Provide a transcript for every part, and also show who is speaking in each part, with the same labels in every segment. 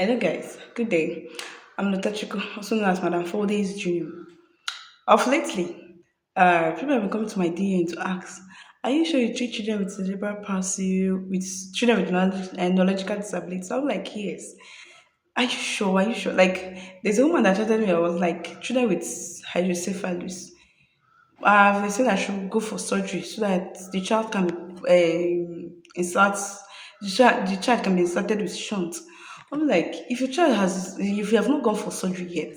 Speaker 1: Hello guys, good day. I'm Notachiko, also known as Madam 4 Days Junior. Of lately, people have been coming to my DM to ask, are you sure you treat children with cerebral palsy, with children with neurological disabilities? I'm like, yes. Are you sure? Are you sure? Like, there's a woman that told me I was like, children with hydrocephalus. They said I should go for surgery so that the child can be insert the child can be inserted with shunt. I'm like, if your child has if you have not gone for surgery yet,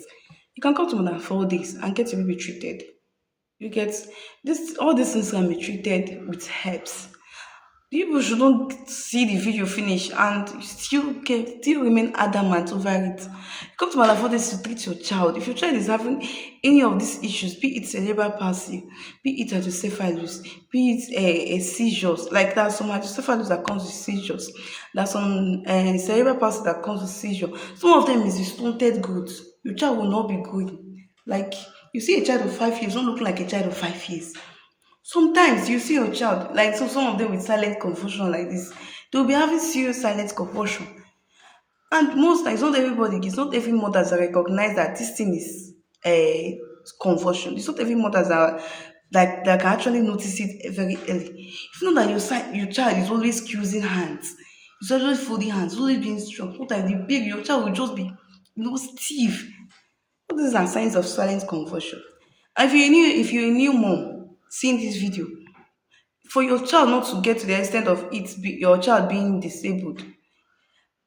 Speaker 1: you can come to more than 4 days and get your baby treated. You get this all these things can be treated with herbs. People should not see the video finish and still remain adamant over it. You come to Malafodes to treat your child. If your child is having any of these issues, be it cerebral palsy, be it hydrocephalus, be it a seizures, like there's some hydrocephalus that comes with seizures, there's some cerebral palsy that comes with seizure. Some of them is the stunted growth. Your child will not be growing. Like you see a child of 5 years, don't look like a child of 5 years. Sometimes you see your child, like so some of them with silent confusion like this, they'll be having serious silent confusion. And most times, not everybody, it's not every mothers that recognize that this thing is a convulsion. It's not every mothers that can actually notice it very early. If you know that your child is always using hands, it's always folding hands, always being strong. Sometimes the baby, your child will just be stiff. All these are signs of silent convulsion. And if you're a new mom seeing this video, for your child not to get to the extent of your child being disabled,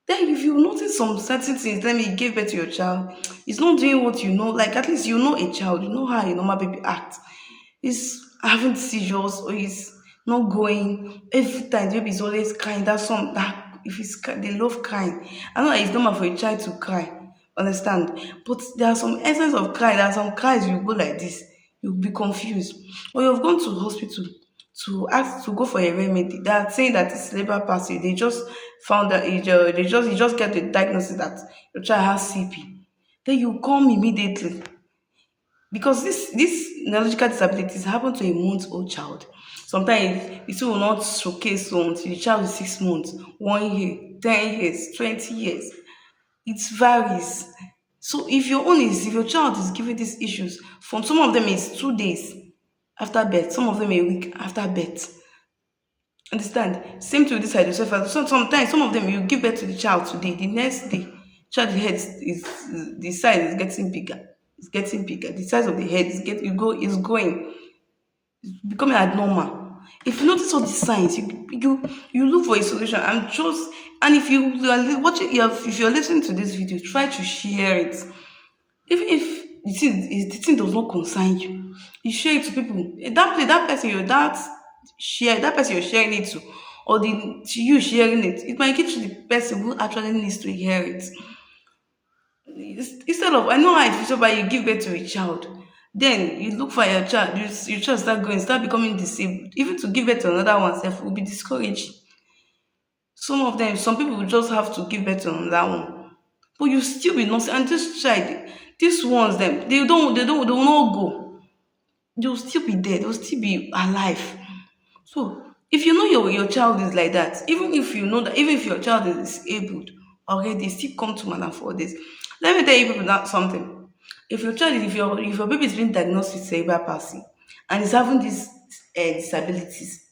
Speaker 1: then if you notice some certain things, let me give birth to your child, it's not doing what you know, like at least you know a child, you know how a normal baby acts. Is having seizures or is not going every time the baby is always crying. That's some that if they love crying. I know that it's normal for a child to cry, understand? But there are some essence of cry, there are some cries you go like this, you'll be confused. Or you've gone to hospital to ask to go for a remedy. They are saying that it's cerebral palsy. They just found that you just get the diagnosis that your child has CP. Then you come immediately because this neurological disabilities happen to a month-old child. Sometimes it will not showcase until the child is 6 months, 1 year, 10 years, 20 years. It varies. So if your child is giving these issues, from some of them is 2 days after birth, some of them a week after birth. Understand? Same to this hydrocephalus. So sometimes some of them you give birth to the child today, the next day, child head is the size is getting bigger. It's getting bigger. The size of the head is going, becoming abnormal. If you notice all the signs, you look for a solution and just and if you are watching if you're listening to this video, try to share it. Even if the thing does not concern you, you share it to people. That person that person you're sharing it to, or to you sharing it, it might get to the person who actually needs to hear it. Instead of I know how it feels but you give birth to a child, then you look for your child, your child start becoming disabled. Even to give birth to another one self will be discouraging. Some people will just have to give birth to another one. But you still be nursing and this child, these ones them, they will not go. They will still be there, they will still be alive. So if you know your child is like that, even if you know that even if your child is disabled already, still come to Madam for this. Let me tell you people that something. If your baby is being diagnosed with cerebral palsy and is having these disabilities,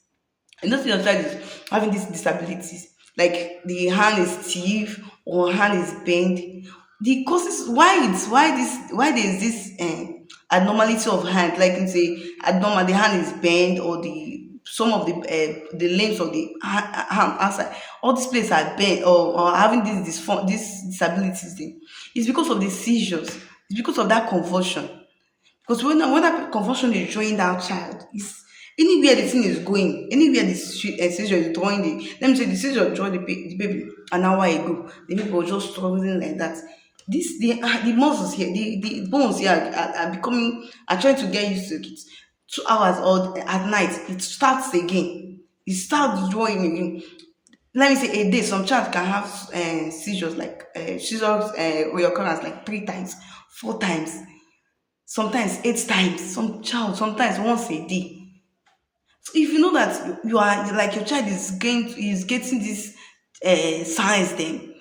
Speaker 1: and not your child is having these disabilities, like the hand is stiff or hand is bent. The causes why there is this abnormality of hand, like it's a abnormal, the hand is bent or the length of the hand outside, all these places are bent or having these disabilities thing. It's because of the seizures. It's because of that convulsion. Because when that convulsion is drawing that child, it's anywhere the thing is going, anywhere the seizure is drawing let me say the seizure draw the baby an hour ago, the baby was just struggling like that. The muscles here, the bones here are becoming are trying to get used to it. 2 hours or at night, it starts again. It starts drawing again. Let me say a day, some child can have seizures like seizures reoccurrence like 3 times, 4 times, sometimes 8 times, sometimes once a day. So if you know that you are like your child is getting these signs then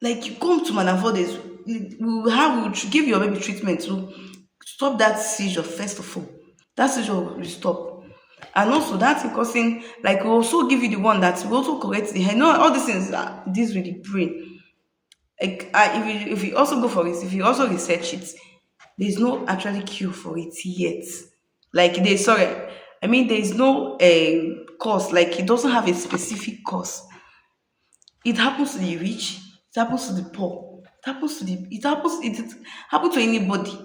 Speaker 1: Like you come to Madam for this, we will give your baby treatment to stop that seizure first of all. That seizure will stop. And also that thing causing, like we also give you the one that will also correct the hair. No, all these things are this with the brain. Like if you also go for it, if you also research it, there's no actually cure for it yet. Like they sorry, I mean there's no cause. Like it doesn't have a specific cause. It happens to the rich. It happens to the poor. It happens to anybody.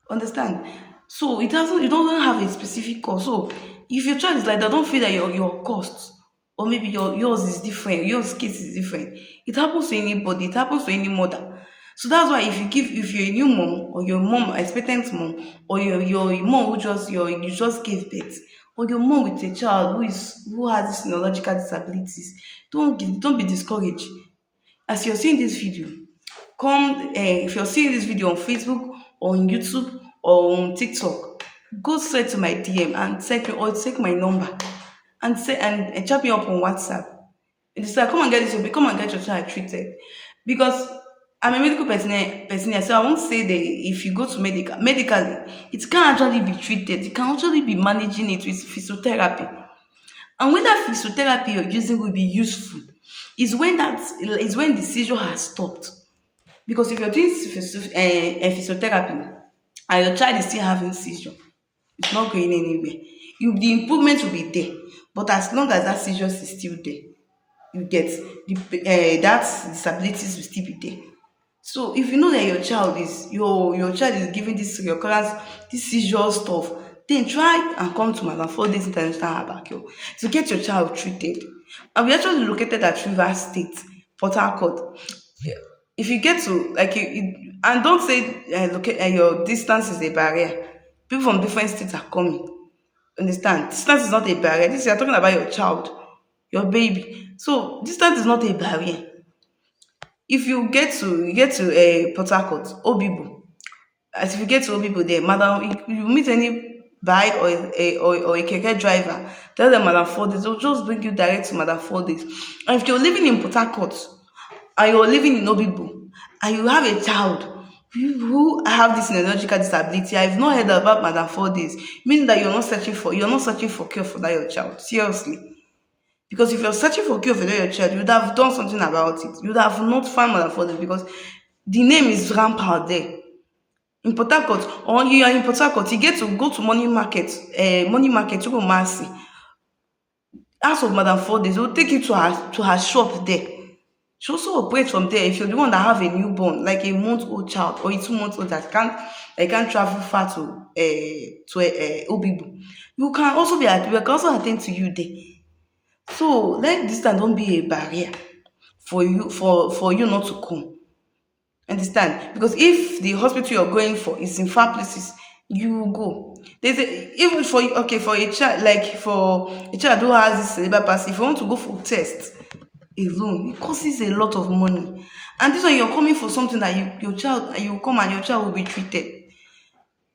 Speaker 1: Understand? So it doesn't have a specific cause. So if your child is like that, don't feel that your cost or maybe yours is different, yours case is different. It happens to anybody, it happens to any mother. So that's why if you're a new mom or your mom, expectant mom, or your mom you just gave birth, or your mom with a child who has this neurological disabilities, don't be discouraged. As you're seeing this video, if you're seeing this video on Facebook or on YouTube or on TikTok, go straight to my DM and take my number and chat me up on WhatsApp. It's like come and get your child treated. Because I'm a medical person, so I won't say that if you go to medically, it can actually be treated. You can actually be managing it with physiotherapy. And when that physiotherapy you're using will be useful is when the seizure has stopped. Because if you're doing physiotherapy and your child is still having seizure, it's not going anywhere. The improvement will be there, but as long as that seizure is still there, you get that disabilities will still be there. So if you know that your child is giving this recurrence, this seizure stuff, then try and come to Madam 4 Days International Herbal Cure to get your child treated. And we actually located at Rivers State, Port Harcourt. If you get to and don't say your distance is a barrier. People from different states are coming. Understand? Distance is not a barrier. This you're talking about your child, your baby. So distance is not a barrier. If you get to Port Harcourt, Obibo, as if you get to Obibo there, madam, you meet any bike or a keke driver, tell them Madam 4 Days, they'll just bring you direct to Madam 4 Days. And if you're living in Port Harcourt and you're living in Obibo and you have a child who have this neurological disability, I've not heard about Madam 4 Days, meaning that you're not searching for cure for that your child. Seriously. Because if you're searching for cure for your child, you would have done something about it. You would have not found Madam 4 Days because the name is rampant there. In Port Harcourt, or you are in Port Harcourt, you get to go to Money Market, to go Mercy. Ask of Madam 4 Days, will take you to her shop there. She also operates from there if you're the one that have a newborn, like a month-old child or a 2 month old that can't travel far to Obibu. You can also we can also attend to you there. So let distance don't be a barrier for you not to come. Understand? Because if the hospital you're going for is in far places, you will go. There's even for a child for a child who has this cerebral palsy, if you want to go for test alone, it costs a lot of money. And this one you're coming for something that you come and your child will be treated.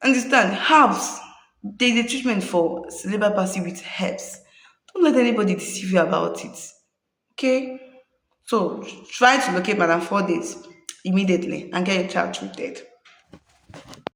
Speaker 1: Understand? Herbs. There's a treatment for cerebral palsy with herbs. Don't let anybody deceive you about it. Okay? So try to locate Madam 4 Days immediately and get your child treated.